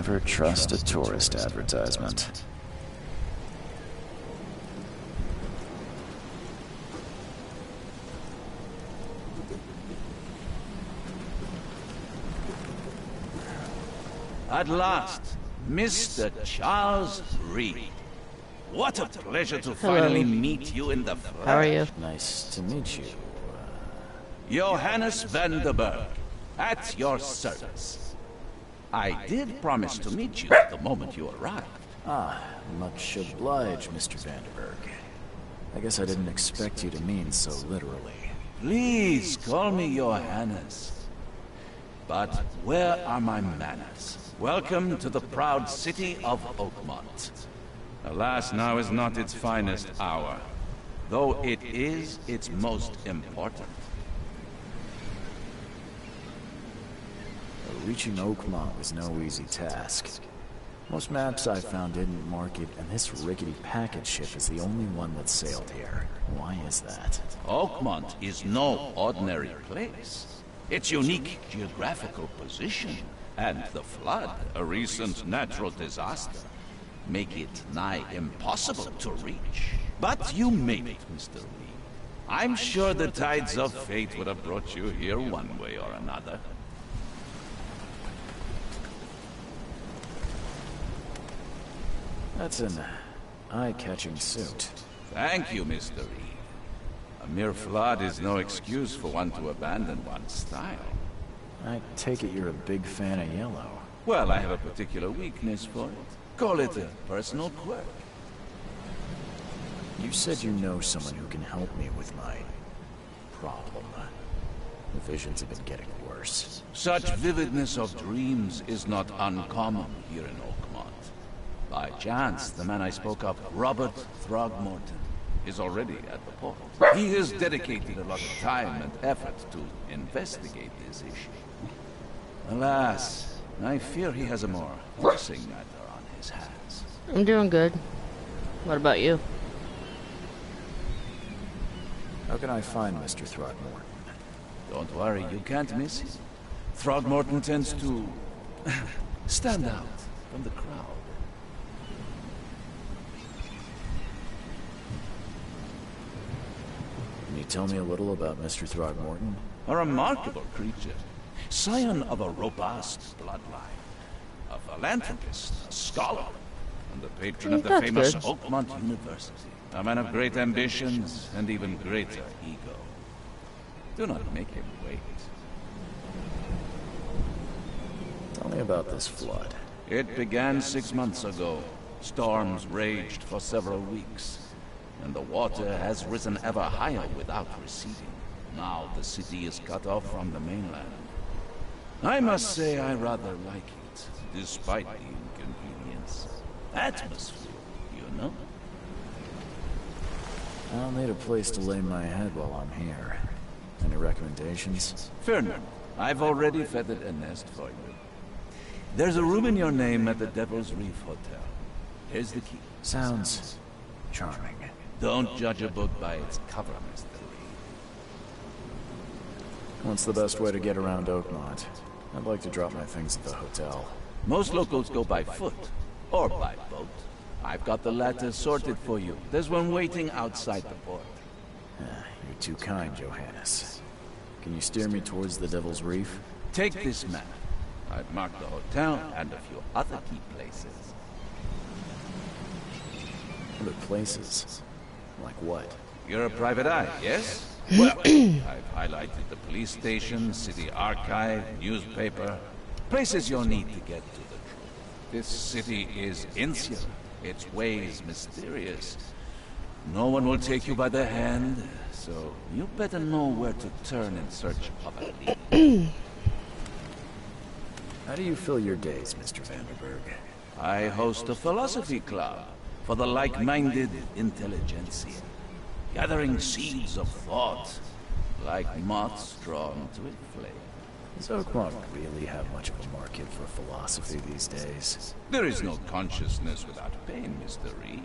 Never trust a tourist advertisement. At last, Mr. Charles Reed. What a pleasure to finally meet you in the flesh. How are you? Nice to meet you. Johannes van der Berg, at your service. I did promise to meet you the moment you arrived. Ah, much obliged, Mr. Vanderberg. I guess I didn't expect you to mean so literally. Please call me Johannes. But where are my manners? Welcome to the proud city of Oakmont. Alas, now is not its finest hour, though it is its most important. Reaching Oakmont was no easy task. Most maps I found didn't mark it, and this rickety package ship is the only one that sailed here. Why is that? Oakmont is no ordinary place. Its unique geographical position and the flood, a recent natural disaster, make it nigh impossible to reach. But you made it, Mr. Lee. I'm sure the tides of fate would have brought you here one way or another. That's an eye-catching suit. Thank you, Mr. Reed. A mere flood is no excuse for one to abandon one's style. I take it you're a big fan of yellow. Well, I have a particular weakness for it. Call it a personal quirk. You said you know someone who can help me with my problem. The visions have been getting worse. Such vividness of dreams is not uncommon here in Oakmont. By chance, the man I spoke of, Robert Throgmorton, is already at the port. He has dedicated a lot of time and effort to investigate this issue. Alas, I fear he has a more pressing matter on his hands. I'm doing good. What about you? How can I find Mr. Throgmorton? Don't worry, you can't miss him. Throgmorton tends to stand out from the crowd. Can you tell me a little about Mr. Throgmorton? A remarkable creature. Scion of a robust bloodline. A philanthropist, a scholar, and the patron of the That's famous good. Oakmont University. A man of great ambitions and even greater ego. Do not make him wait. Tell me about this flood. It began 6 months ago. Storms raged for several weeks, and the water has risen ever higher without receding. Now the city is cut off from the mainland. I must say I rather like it, despite the inconvenience. Atmosphere, you know? I'll need a place to lay my head while I'm here. Any recommendations? Fear none. I've already feathered a nest for you. There's a room in your name at the Devil's Reef Hotel. Here's the key. Sounds charming. Don't judge a book by its cover, Mr. Lee. What's the best way to get around Oakmont? I'd like to drop my things at the hotel. Most locals go by foot, or by boat. I've got the latter sorted for you. There's one waiting outside the port. You're too kind, Johannes. Can you steer me towards the Devil's Reef? Take this map. I've marked the hotel and a few other key places. Other places? Like what? You're a private eye, yes? Well, I've highlighted the police station, city archive, newspaper. Places you'll need to get to the truth. This city is insular. Its ways mysterious. No one will take you by the hand, so you better know where to turn in search of a lead. How do you fill your days, Mr. Vanderberg? I host a philosophy club for the like-minded intelligentsia, gathering seeds of thought, like moths drawn to a flame. Does Oakmont really have much of a market for philosophy these days? There is no consciousness without pain, Mr. Reed.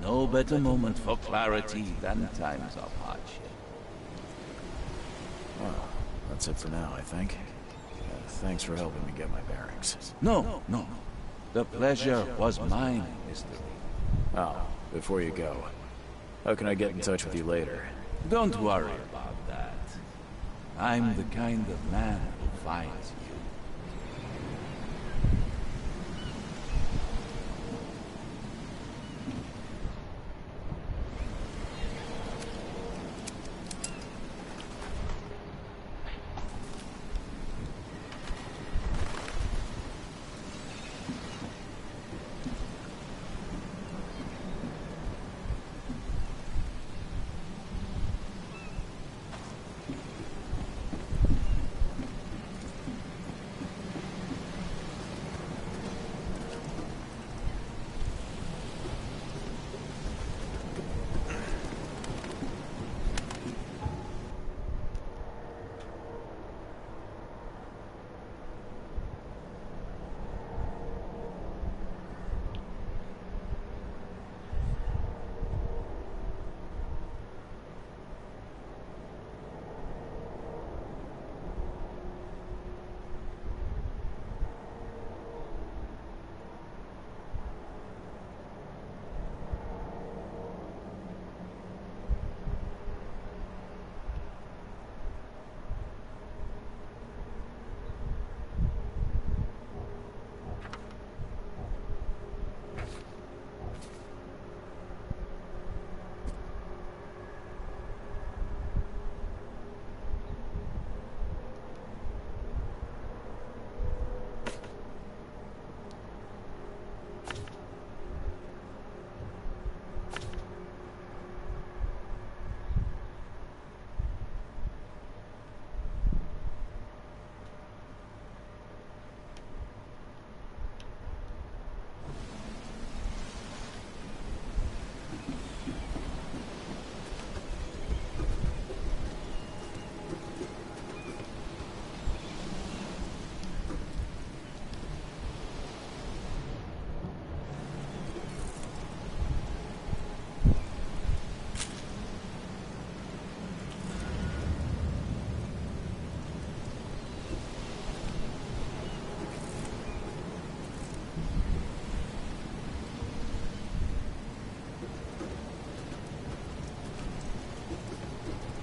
No better moment for clarity than times of hardship. Well, that's it for now, I think. Thanks for helping me get my bearings. No. The pleasure was mine, Mr. Oh, before you go, how can I get in touch with you later? Don't worry about that. I'm the kind of man who finds you.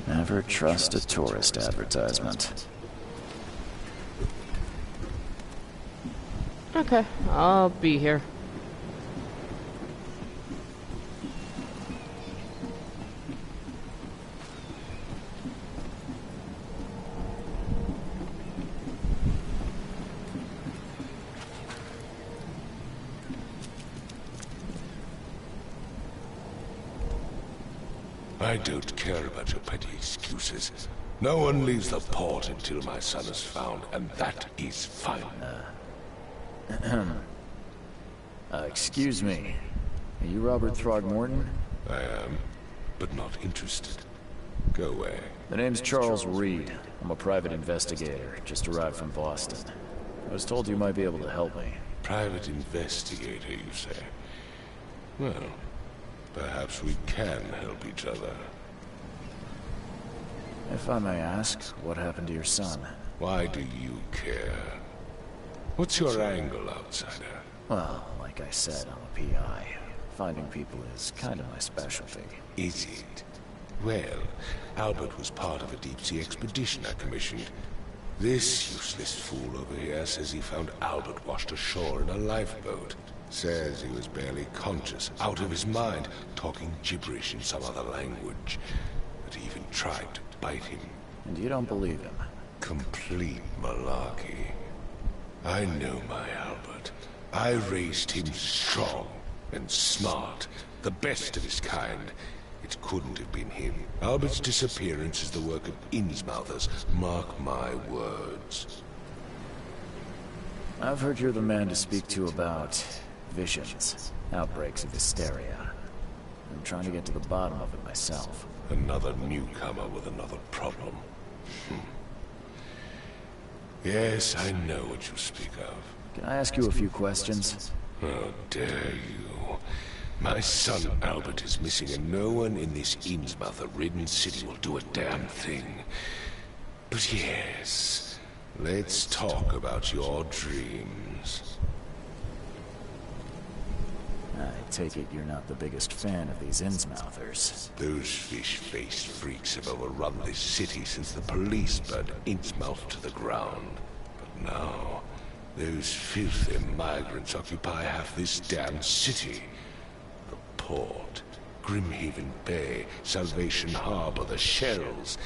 Never trust a tourist advertisement. Okay, I'll be here. I don't care about your petty excuses. No one leaves the port until my son is found, and that is final. Excuse me. Are you Robert Throgmorton? I am, but not interested. Go away. The name's Charles Reed. I'm a private investigator, just arrived from Boston. I was told you might be able to help me. Private investigator, you say? Well, perhaps we can help each other. If I may ask, what happened to your son? Why do you care? What's your angle, outsider? Well, like I said, I'm a PI. Finding people is kind of my specialty. Is it? Well, Albert was part of a deep-sea expedition I commissioned. This useless fool over here says he found Albert washed ashore in a lifeboat. Says he was barely conscious, out of his mind, talking gibberish in some other language. That he even tried to bite him. And you don't believe him? Complete malarkey. I know my Albert. I raised him strong and smart, the best of his kind. It couldn't have been him. Albert's disappearance is the work of Innsmouthers. Mark my words. I've heard you're the man to speak to about visions, outbreaks of hysteria. I'm trying to get to the bottom of it myself. Another newcomer with another problem. Yes, I know what you speak of. Can I ask you a few questions? How dare you? My son Albert is missing, and no one in this Innsmouther-ridden city will do a damn thing. But yes, let's talk about your dreams. take it you're not the biggest fan of these Innsmouthers. Those fish-faced freaks have overrun this city since the police burned Innsmouth to the ground. But now, those filthy migrants occupy half this damn city. The port, Grimhaven Bay, Salvation Harbor, the shells.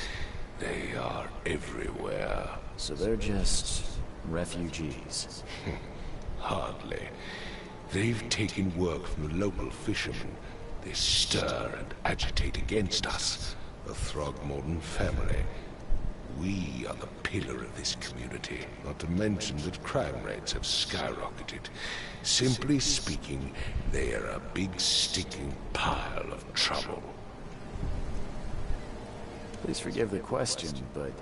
They are everywhere. So they're just refugees. Hardly. They've taken work from the local fishermen. They stir and agitate against us, the Throgmorton family. We are the pillar of this community, not to mention that crime rates have skyrocketed. Simply speaking, they are a big stinking pile of trouble. Please forgive the question, but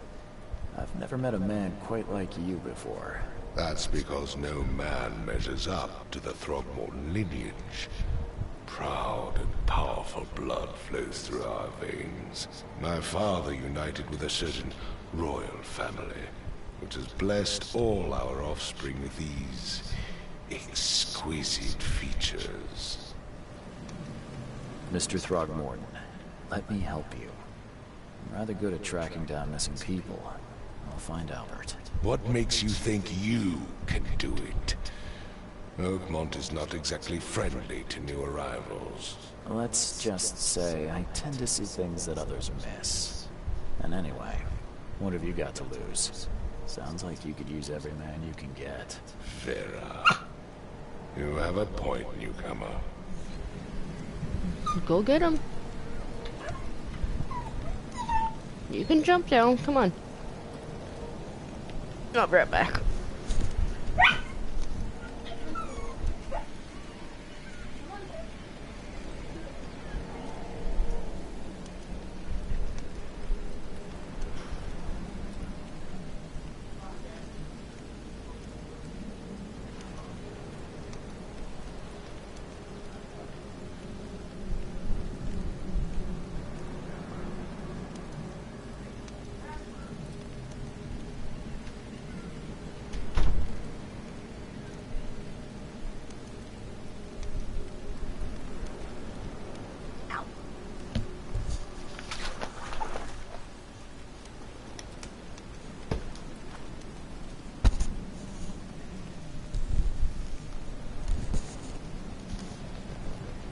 I've never met a man quite like you before. That's because no man measures up to the Throgmorton lineage. Proud and powerful blood flows through our veins. My father united with a certain royal family, which has blessed all our offspring with these exquisite features. Mr. Throgmorton, let me help you. I'm rather good at tracking down missing people. I'll find Albert. What makes you think you can do it? Oakmont is not exactly friendly to new arrivals. Let's just say I tend to see things that others miss. And anyway, what have you got to lose? Sounds like you could use every man you can get. Vera, you have a point, newcomer. Go get him. You can jump down. Come on. I'll be right back.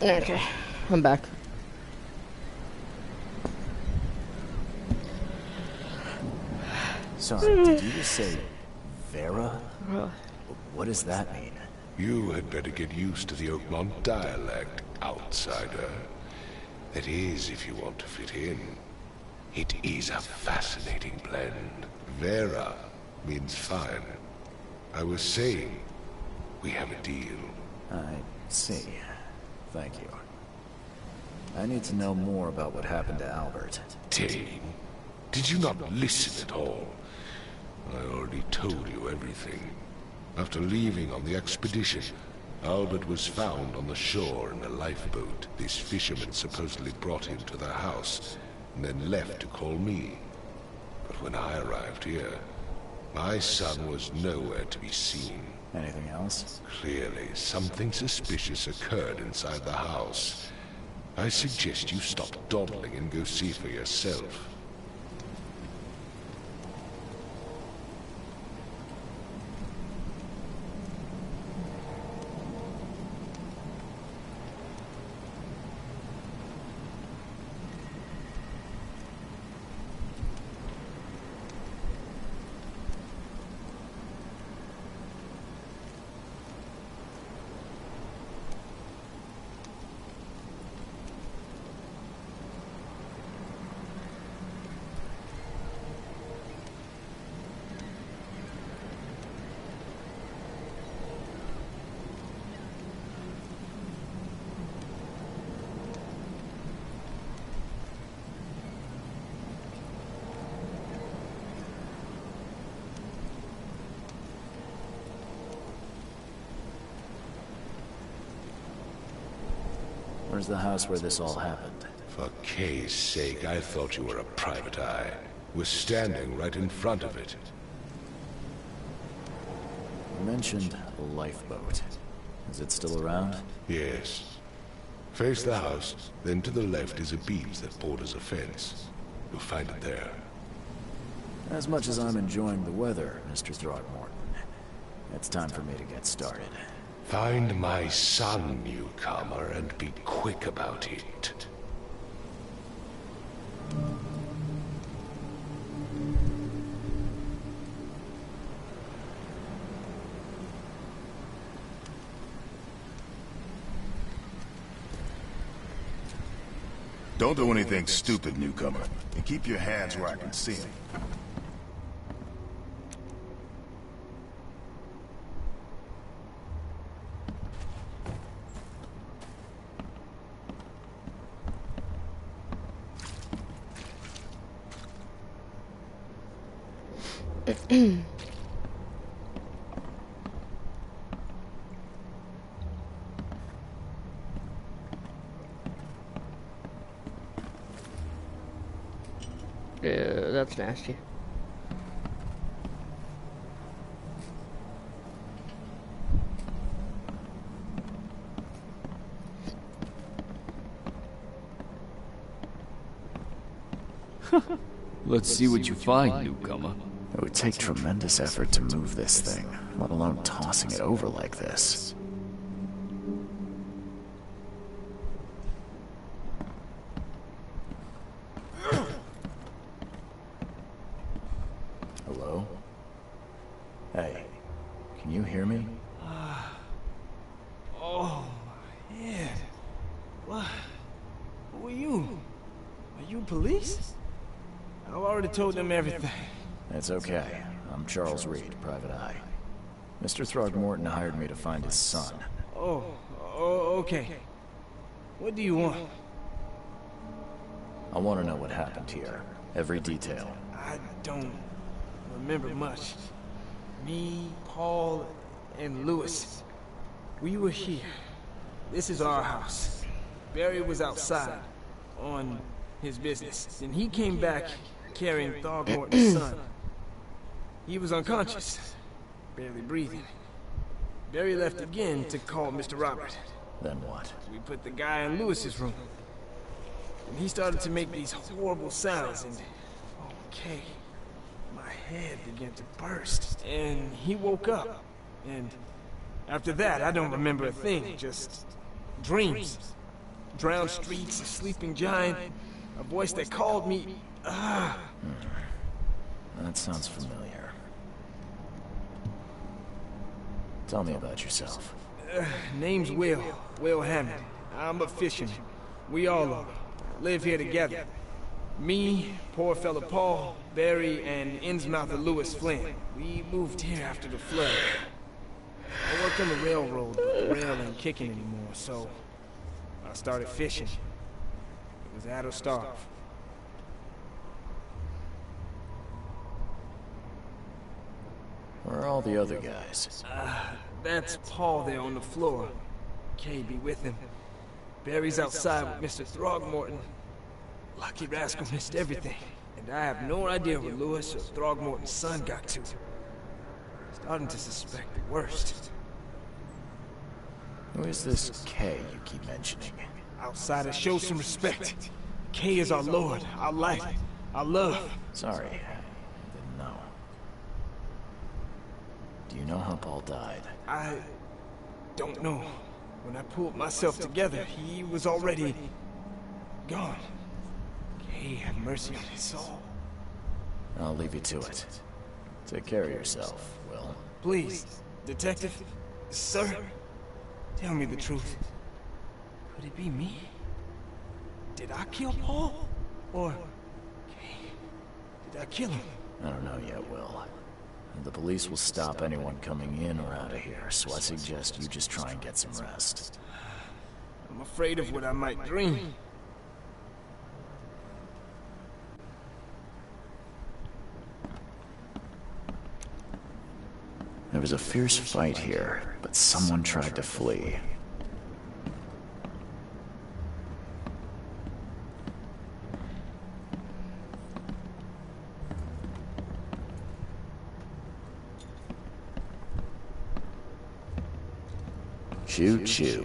Okay, I'm back. Sorry, did you just say Vera? What does that mean? You had better get used to the Oakmont dialect, outsider. That is, if you want to fit in. It is a fascinating blend. Vera means fine. I was saying, we have a deal. I see. Thank you. I need to know more about what happened to Albert. Dane, did you not listen at all? I already told you everything. After leaving on the expedition, Albert was found on the shore in a lifeboat. This fisherman supposedly brought him to their house, and then left to call me. But when I arrived here, my son was nowhere to be seen. Anything else? Clearly, something suspicious occurred inside the house. I suggest you stop dawdling and go see for yourself. Where's the house where this all happened? For Kay's sake, I thought you were a private eye. We're standing right in front of it. You mentioned a lifeboat. Is it still around? Yes. Face the house, then to the left is a beach that borders a fence. You'll find it there. As much as I'm enjoying the weather, Mr. Throgmorton, it's time for me to get started. Find my son, newcomer, and be quick about it. Don't do anything stupid, newcomer, and keep your hands where I can see them. Yeah, that's nasty. Let's see what you find, newcomer. It would take tremendous effort to move this thing, let alone tossing it over like this. Hello? Hey, can you hear me? Oh, my head. What? Who are you? Are you police? I've already told them everything. It's okay. I'm Charles Reed, Private Eye. Mr. Throgmorton hired me to find his son. Oh, okay. What do you want? I want to know what happened here. Every detail. I don't remember much. Me, Paul, and Lewis. We were here. This is our house. Barry was outside, on his business. Then he came back carrying Throgmorton's son. He was unconscious, barely breathing. Barry left again to call Mr. Robert. Then what? We put the guy in Lewis's room. And he started to make these horrible sounds and... Okay. My head began to burst. And he woke up. And after that, I don't remember a thing. Just dreams. Drowned streets, a sleeping giant, a voice that called me... That sounds familiar. Tell me about yourself. Name's Will Hammond. I'm a fisherman. We all are. Live here together. Me, poor fella Paul, Barry, and Innsmouther Lewis Flynn. We moved here after the flood. I worked on the railroad, but the rail ain't kicking anymore, so I started fishing. It was add or starve. Where are all the other guys? That's Paul there on the floor. Kay be with him. Barry's outside with Mr. Throgmorton. Lucky rascal missed everything. And I have no idea where Lewis or Throgmorton's son got to. Starting to suspect the worst. Who is this K you keep mentioning? Outsider, show some respect. Kay is our lord, our light, our love. Sorry, I didn't know. Do you know how Paul died? I don't know. When I pulled myself together, he was already gone. Kay have mercy on his soul. I'll leave you to it. Take care of yourself, Will. Please, detective, sir, tell me the truth. Could it be me? Did I kill Paul? Or Kay? Did I kill him? I don't know yet, Will. The police will stop anyone coming in or out of here, so I suggest you just try and get some rest. I'm afraid of what I might dream. There was a fierce fight here, but someone tried to flee. Choo-choo.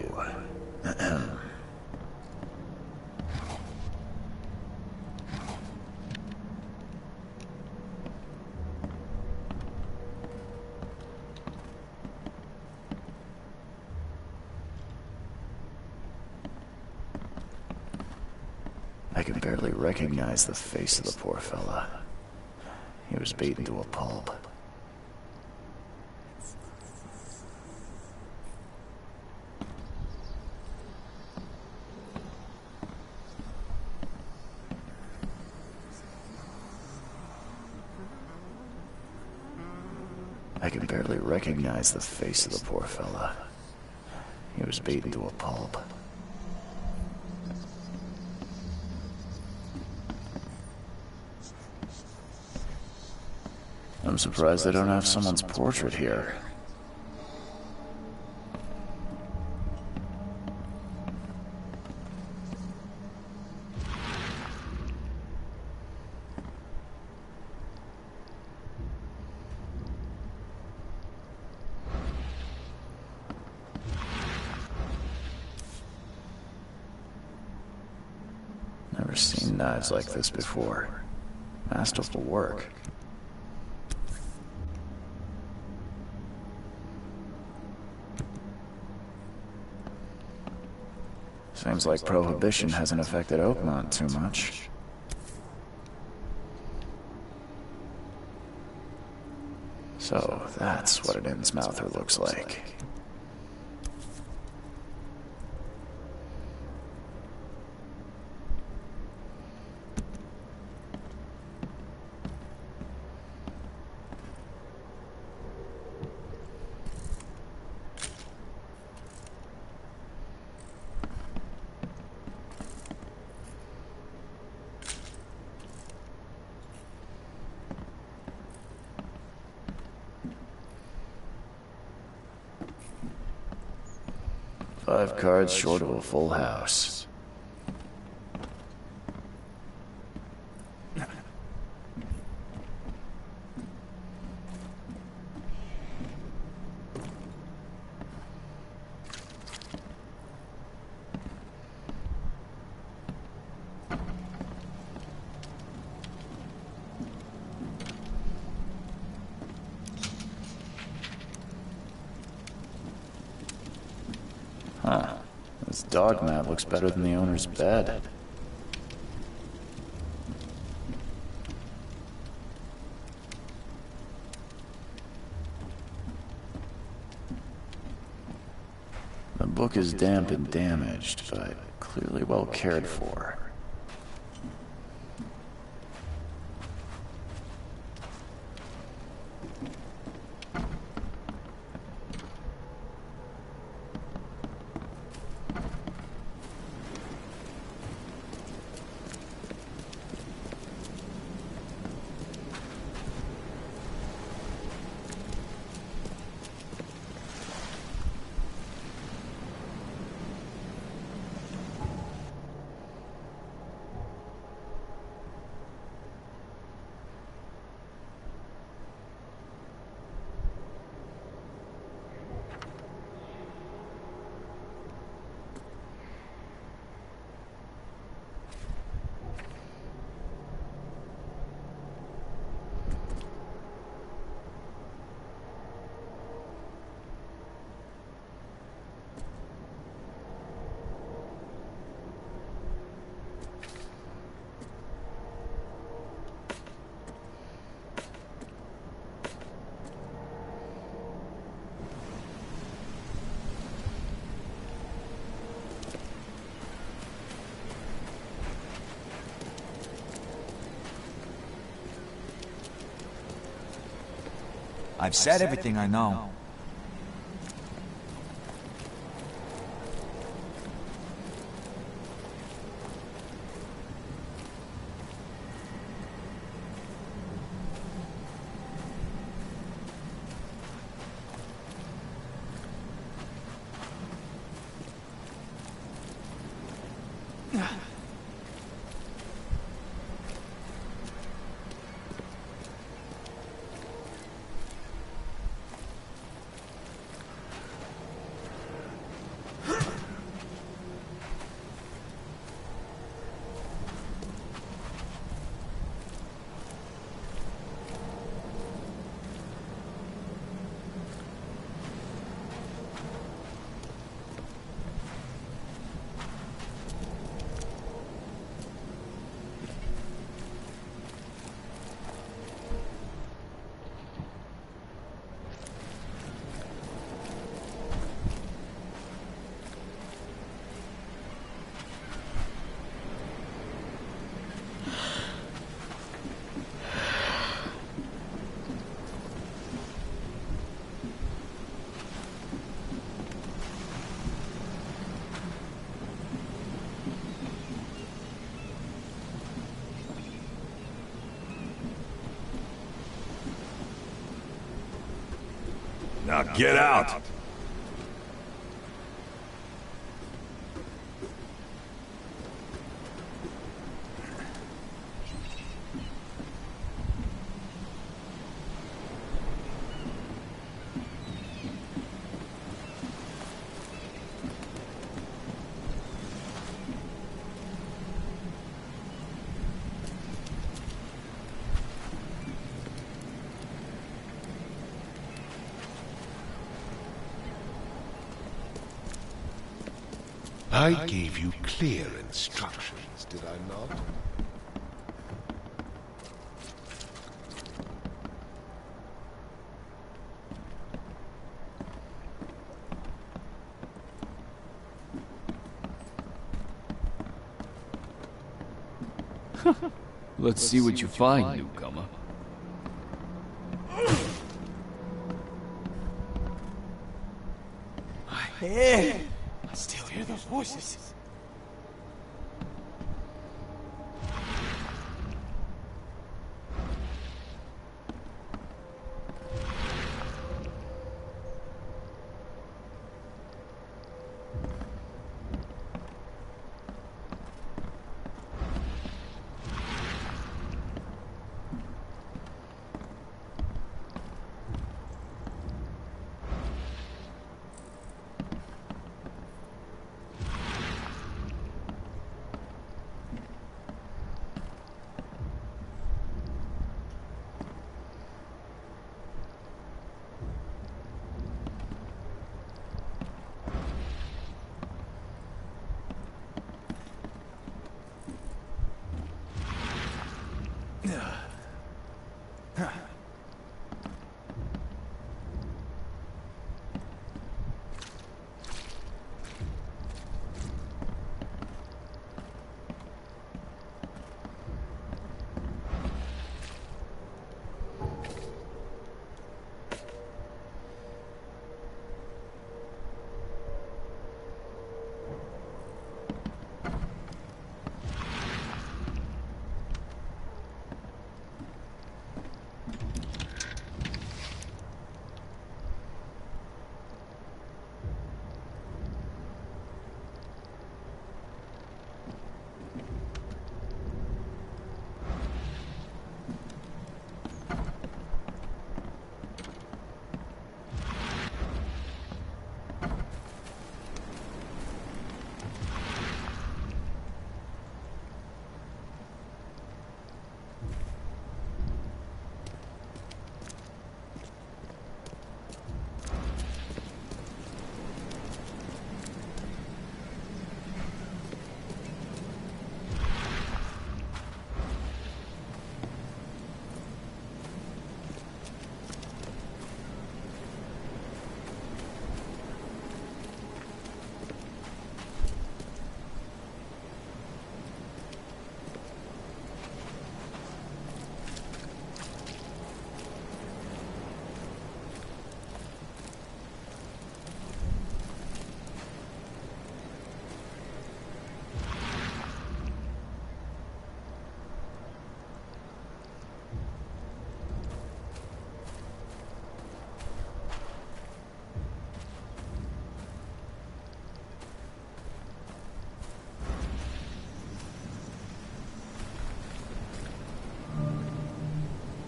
I can barely recognize the face of the poor fella. He was beaten to a pulp. I can barely recognize the face of the poor fella. He was beaten to a pulp. I'm surprised they don't have someone's portrait here. Never seen knives like this before. Masterful work. Seems like Prohibition hasn't affected Oakmont too much. So, that's what an Innsmouther looks like. Five cards short of a full house. Huh. This dog map looks better than the owner's bed. The book is damp and damaged, but clearly well cared for. I've said everything I know. Now get out! I gave you clear instructions, did I not? Let's see what you find, newcomer. Yeah, I still hear those voices.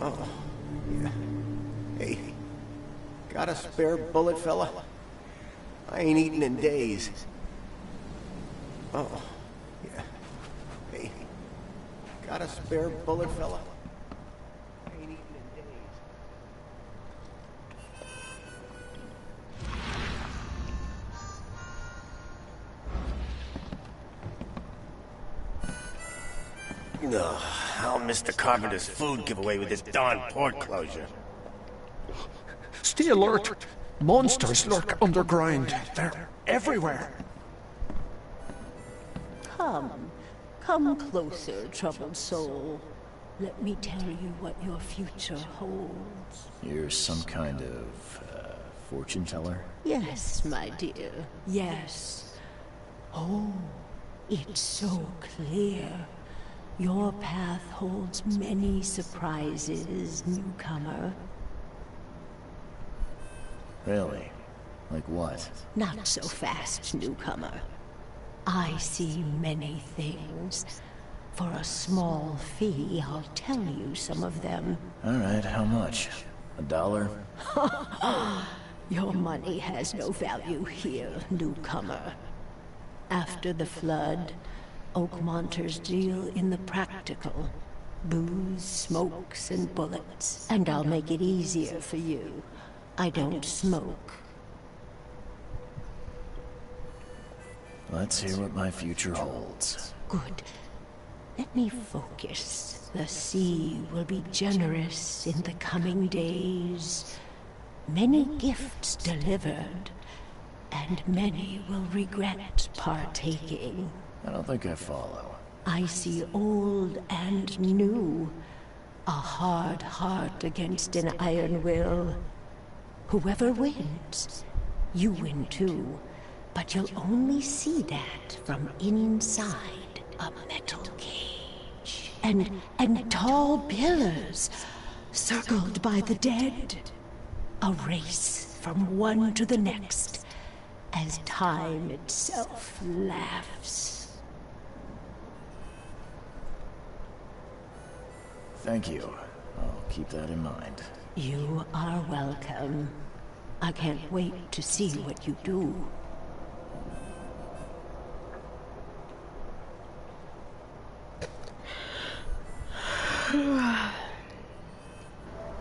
Oh, yeah. Hey, got a spare bullet, fella? I ain't eaten in days. Oh, yeah. Hey, got a spare bullet, fella? I ain't eaten in days. Ugh, I'll miss the carpenter's food giveaway with this darn port closure. Stay alert! Monsters lurk underground. They're everywhere. Come closer, troubled soul. Let me tell you what your future holds. You're some kind of, fortune teller? Yes, my dear, yes. Oh, it's so clear. Your path holds many surprises, newcomer. Really? Like what? Not so fast, newcomer. I see many things. For a small fee, I'll tell you some of them. Alright, how much? $1? Your money has no value here, newcomer. After the flood, Oakmonters deal in the practical. Booze, smokes, and bullets. And I'll make it easier for you. I don't smoke. Let's hear what my future holds. Good. Let me focus. The sea will be generous in the coming days. Many gifts delivered, and many will regret partaking. I don't think I follow. I see old and new. A hard heart against an iron will. Whoever wins, you win too. But you'll only see that from inside a metal cage. And tall pillars, circled by the dead. A race from one to the next, as time itself laughs. Thank you. I'll keep that in mind. You are welcome. I can't wait to see what you do.